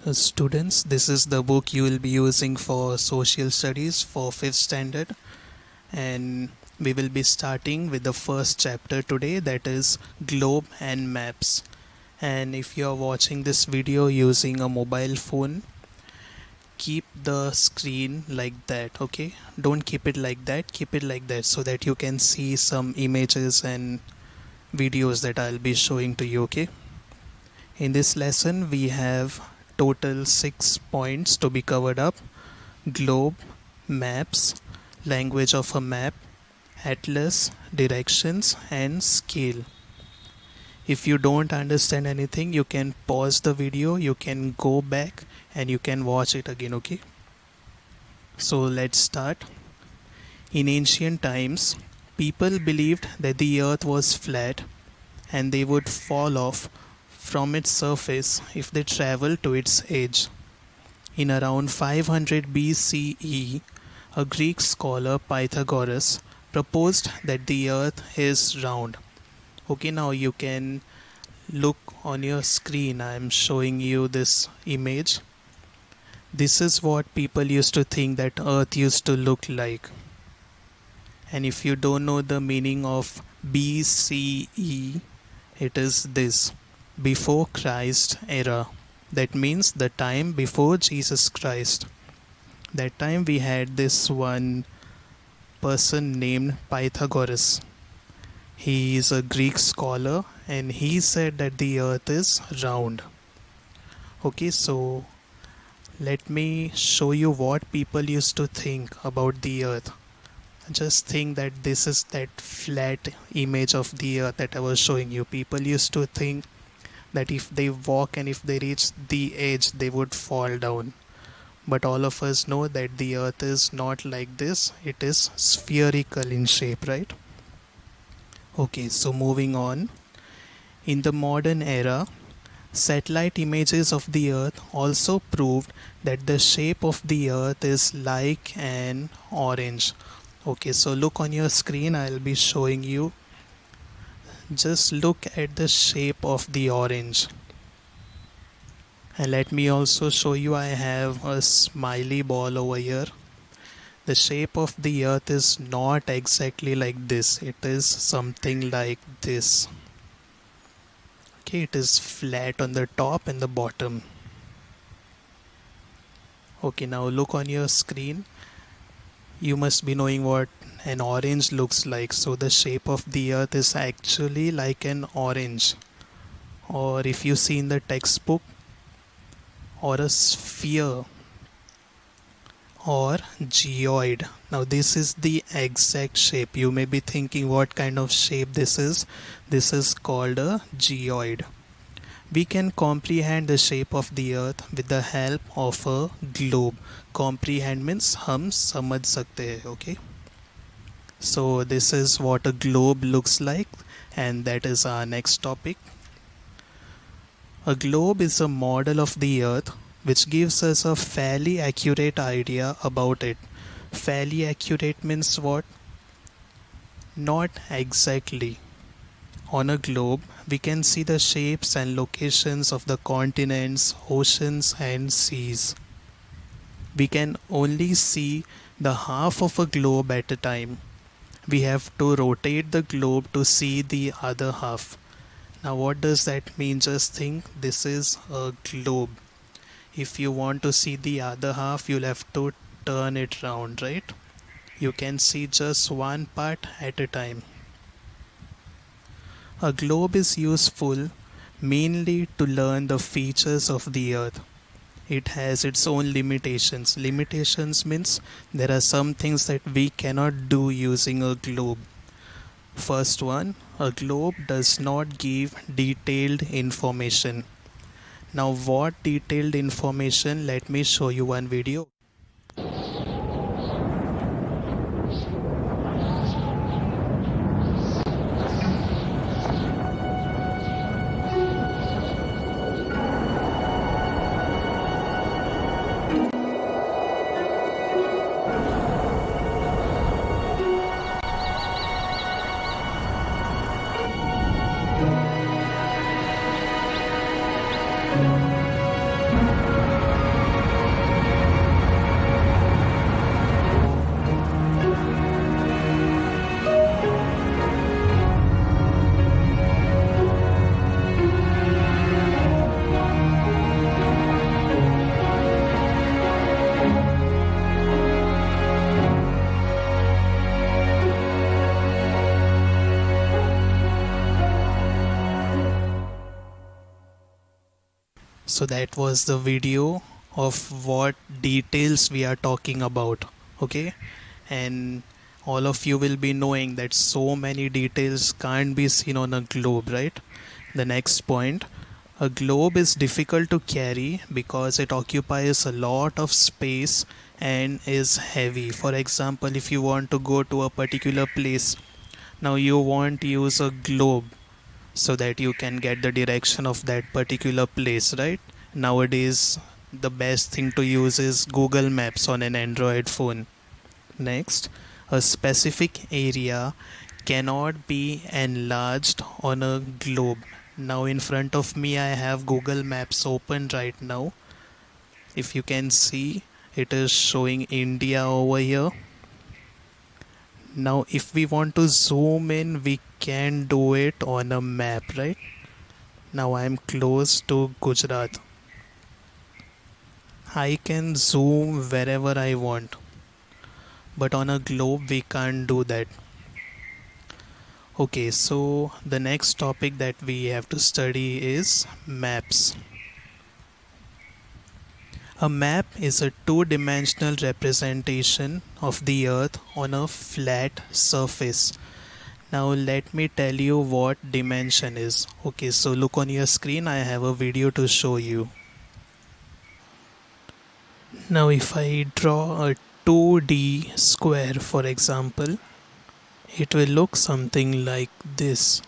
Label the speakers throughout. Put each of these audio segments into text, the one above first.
Speaker 1: Students, this is the book you will be using for social studies for 5th standard, and we will be starting with the first chapter today, that is globe and maps. And if you are watching this video using a mobile phone, keep the screen like that, okay? Don't keep it like that, keep it like that so that you can see some images and videos that I'll be showing to you, okay? In this lesson, we have total 6 points to be covered up: globe, maps, language of a map, atlas, directions, and scale. If you don't understand anything, you can pause the video, you can go back, and you can watch it again, okay? So let's start. In ancient times, people believed that the earth was flat and they would fall off from its surface if they traveled to its edge. In around 500 BCE, a Greek scholar, Pythagoras, proposed that the earth is round. Okay, now you can look on your screen. I am showing you this image. This is what people used to think that earth used to look like. And if you don't know the meaning of BCE, it is this: before Christ era. That means the time before Jesus Christ. That time we had this one person named Pythagoras. He is a Greek scholar and he said that the earth is round. Okay, so let me show you what people used to think about the earth. Just think that this is that flat image of the earth that I was showing you. People used to think that if they walk and if they reach the edge, they would fall down. But all of us know that the earth is not like this, it is spherical in shape, right? Okay, so moving on. In the modern era, satellite images of the earth also proved that the shape of the earth is like an orange. Okay, so look on your screen, I'll be showing you. Just look at the shape of the orange. And let me also show you, I have a smiley ball over here. The shape of the earth is not exactly like this, it is something like this. Okay, it is flat on the top and the bottom. Okay, now look on your screen. You must be knowing what an orange looks like. So the shape of the earth is actually like an orange. Or if you see in the textbook, or a sphere, or geoid. Now this is the exact shape. You may be thinking what kind of shape this is. This is called a geoid. We can comprehend the shape of the earth with the help of a globe. Comprehend means हम समझ सकते हैं, okay? So this is what a globe looks like, and that is our next topic. A globe is a model of the earth which gives us a fairly accurate idea about it. Fairly accurate means what? Not exactly. On a globe, we can see the shapes and locations of the continents, oceans, and seas. We can only see the half of a globe at a time. We have to rotate the globe to see the other half. Now, what does that mean? Just think, this is a globe. If you want to see the other half, you'll have to turn it round, right? You can see just one part at a time. A globe is useful mainly to learn the features of the earth. It has its own limitations. Limitations means there are some things that we cannot do using a globe. First one, a globe does not give detailed information. Now what detailed information? Let me show you one video. So that was the video of what details we are talking about. Okay, and all of you will be knowing that so many details can't be seen on a globe, right? The next point, a globe is difficult to carry because it occupies a lot of space and is heavy. For example, if you want to go to a particular place, now you want to use a globe so that you can get the direction of that particular place, right? Nowadays, the best thing to use is Google Maps on an Android phone. Next, a specific area cannot be enlarged on a globe. Now, in front of me, I have Google Maps open right now. If you can see, it is showing India over here. Now, if we want to zoom in, we can do it on a map, right? Now, I am close to Gujarat. I can zoom wherever I want, but on a globe, we can't do that. Okay, so the next topic that we have to study is maps. A map is a two-dimensional representation of the earth on a flat surface. Now let me tell you what dimension is. Okay, so look on your screen, I have a video to show you. Now if I draw a 2D square, for example, it will look something like this.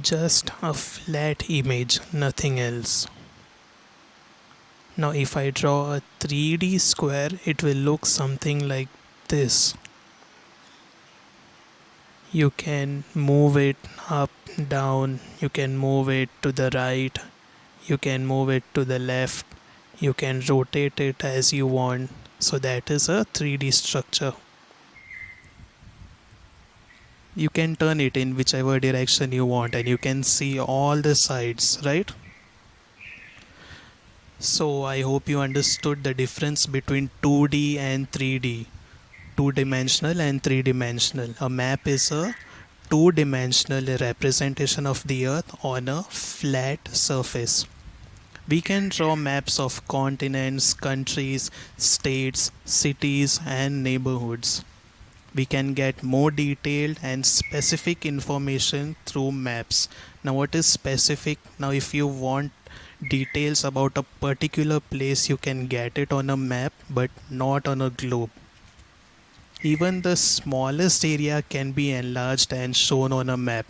Speaker 1: Just a flat image, nothing else. Now if I draw a 3D square, it will look something like this. You can move it up, down, you can move it to the right, you can move it to the left, you can rotate it as you want. So that is a 3D structure. You can turn it in whichever direction you want and you can see all the sides, right? So I hope you understood the difference between 2D and 3D, two-dimensional and three-dimensional. A map is a two-dimensional representation of the earth on a flat surface. We can draw maps of continents, countries, states, cities, and neighborhoods. We can get more detailed and specific information through maps. Now, what is specific? Now, if you want details about a particular place, you can get it on a map, but not on a globe. Even the smallest area can be enlarged and shown on a map.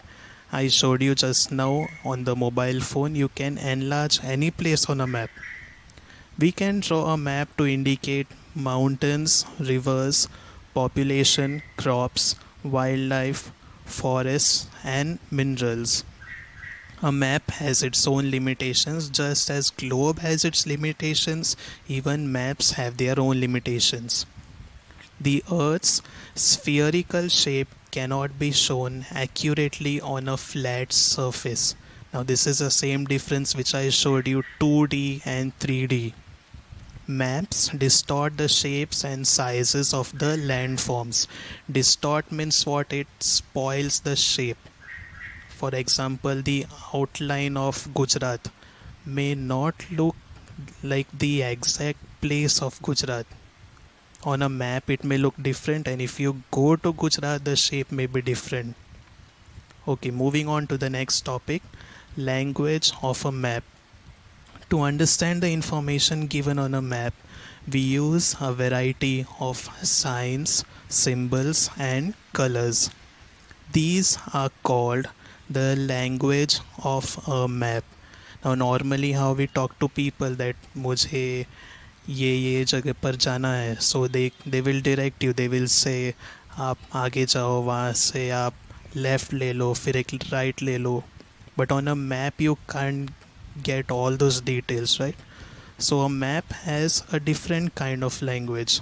Speaker 1: I showed you just now on the mobile phone, you can enlarge any place on a map. We can draw a map to indicate mountains, rivers, population, crops, wildlife, forests, and minerals. A map has its own limitations, just as globe has its limitations, even maps have their own limitations. The Earth's spherical shape cannot be shown accurately on a flat surface. Now this is the same difference which I showed you 2D and 3D. Maps distort the shapes and sizes of the landforms. Distort means what? It spoils the shape. For example, the outline of Gujarat may not look like the exact place of Gujarat. On a map, it may look different, and if you go to Gujarat, the shape may be different. Okay, moving on to the next topic, language of a map. To understand the information given on a map, we use a variety of signs, symbols, and colors. These are called the language of a map. Now, normally, how we talk to people that मुझे ये जगह पर जाना है, so they will direct you. They will say आप आगे जाओ, वहाँ से आप लेफ्ट ले लो, फिर एक राइट ले लो. But on a map, you can't get all those details, right? So a map has a different kind of language.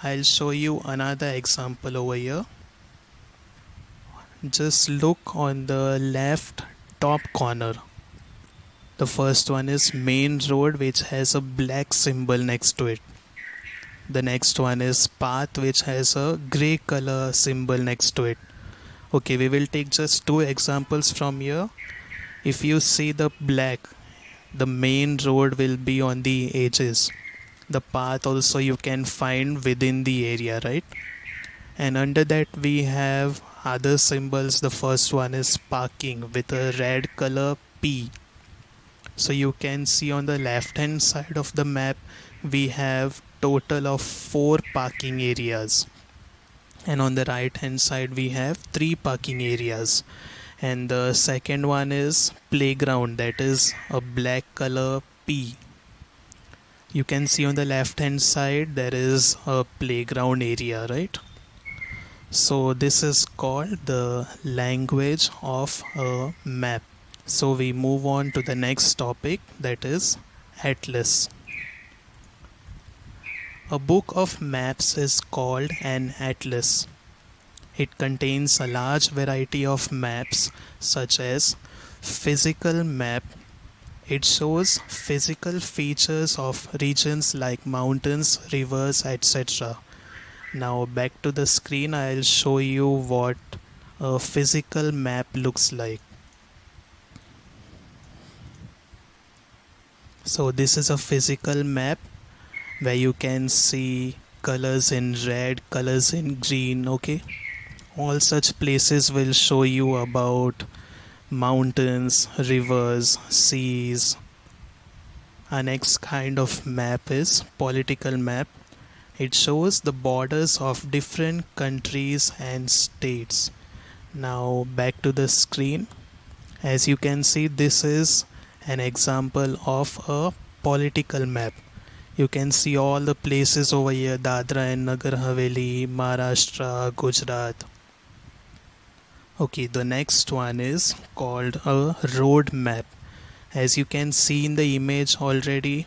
Speaker 1: I'll show you another example over here. Just look on the left top corner. The first one is main road, which has a black symbol next to it. The next one is path, which has a grey color symbol next to it. Okay, we will take just two examples from here. If you see the black, the main road will be on the edges. The path also you can find within the area, right? And under that we have other symbols. The first one is parking with a red color P. So you can see on the left hand side of the map we have total of 4 parking areas, and on the right hand side we have 3 parking areas. And the second one is playground, that is a black color P. You can see on the left hand side there is a playground area, right? So this is called the language of a map. So we move on to the next topic, that is atlas. A book of maps is called an atlas. It contains a large variety of maps such as physical map. It shows physical features of regions like mountains, rivers, etc. Now back to the screen, I'll show you what a physical map looks like. So this is a physical map where you can see colors in red, colors in green, okay? All such places will show you about mountains, rivers, seas. Our next kind of map is political map. It shows the borders of different countries and states. Now back to the screen. As you can see, this is an example of a political map. You can see all the places over here: Dadra and Nagar Haveli, Maharashtra, Gujarat. Okay, the next one is called a road map. As you can see in the image already,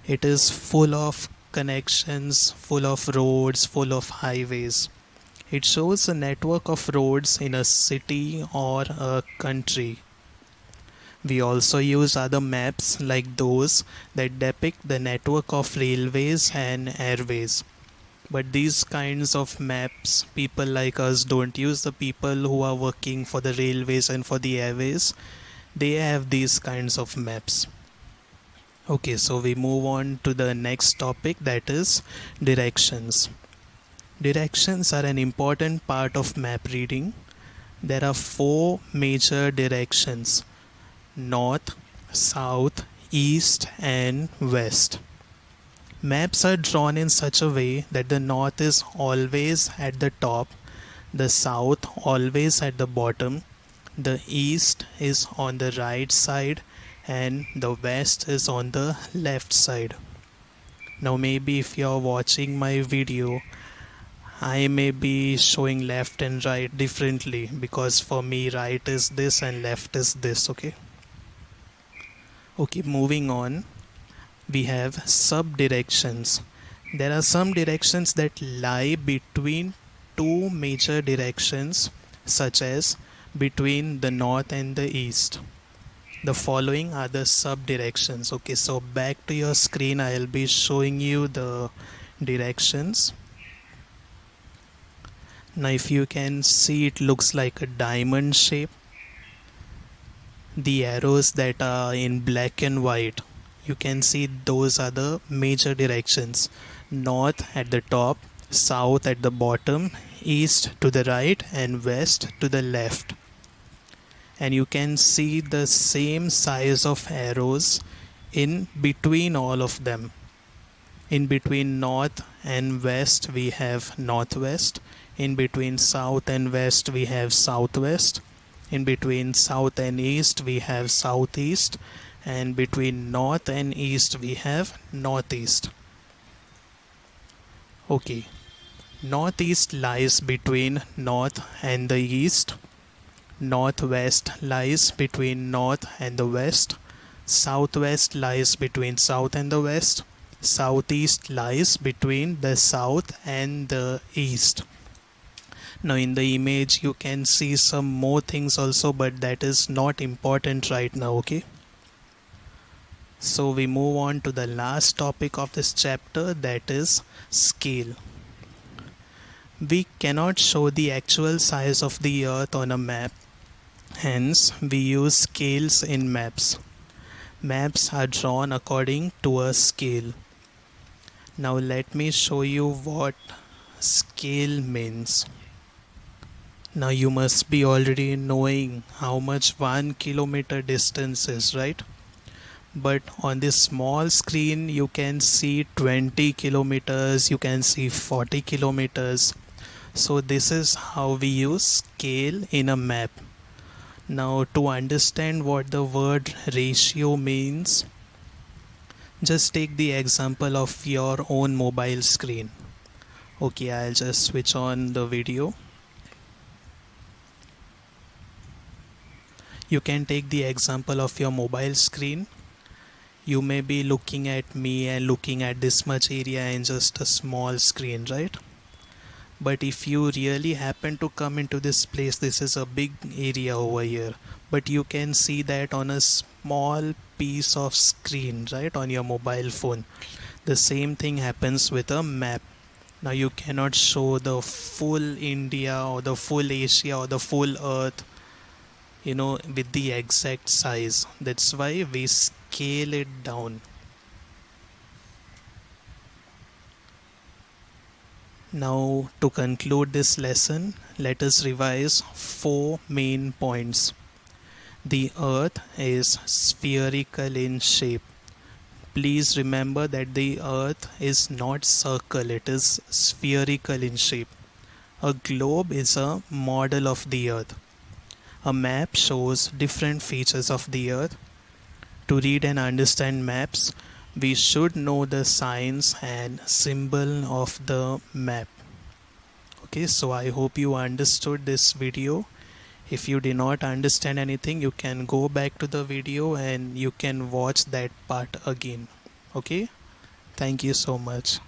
Speaker 1: it is full of connections, full of roads, full of highways. It shows a network of roads in a city or a country. We also use other maps like those that depict the network of railways and airways. But these kinds of maps, people like us don't use. The people who are working for the railways and for the airways, they have these kinds of maps. Okay, so we move on to the next topic, that is directions. Directions are an important part of map reading. There are 4 major directions: north, south, east, and west. Maps are drawn in such a way that the north is always at the top, the south always at the bottom, the east is on the right side, and the west is on the left side. Now, maybe if you're watching my video, I may be showing left and right differently, because for me, right is this and left is this, okay? Okay, moving on. We have subdirections. There are some directions that lie between 2 major directions, such as between the north and the east. The following are the subdirections. Okay, so back to your screen, I'll be showing you the directions. Now, if you can see, it looks like a diamond shape. The arrows that are in black and white, you can see those are the major directions: north at the top, south at the bottom, east to the right, and west to the left. And you can see the same size of arrows in between all of them. In between north and west we have northwest, in between south and west we have southwest, in between south and east we have southeast, and between north and east we have northeast. Okay, northeast lies between north and the east, northwest lies between north and the west, southwest lies between south and the west, southeast lies between the south and the east. Now in the image you can see some more things also, but that is not important right now, okay? So we move on to the last topic of this chapter, that is scale. We cannot show the actual size of the earth on a map. Hence, we use scales in maps. Maps are drawn according to a scale. Now, let me show you what scale means. Now, you must be already knowing how much 1 kilometer distance is, right? But on this small screen, you can see 20 kilometers, you can see 40 kilometers. So, this is how we use scale in a map. Now, to understand what the word ratio means, just take the example of your own mobile screen. Okay, I'll just switch on the video. You can take the example of your mobile screen. You may be looking at me and looking at this much area in just a small screen, right? But if you really happen to come into this place, this is a big area over here, but you can see that on a small piece of screen, right, on your mobile phone. The same thing happens with a map. Now you cannot show the full India or the full Asia or the full earth, with the exact size. That's why we scale it down. Now, to conclude this lesson, let us revise four main points. The earth is spherical in shape. Please remember that the earth is not circle, it is spherical in shape. A globe is a model of the earth. A map shows different features of the earth. To read and understand maps, we should know the signs and symbol of the map. Okay, so I hope you understood this video. If you did not understand anything, you can go back to the video and you can watch that part again. Okay, thank you so much.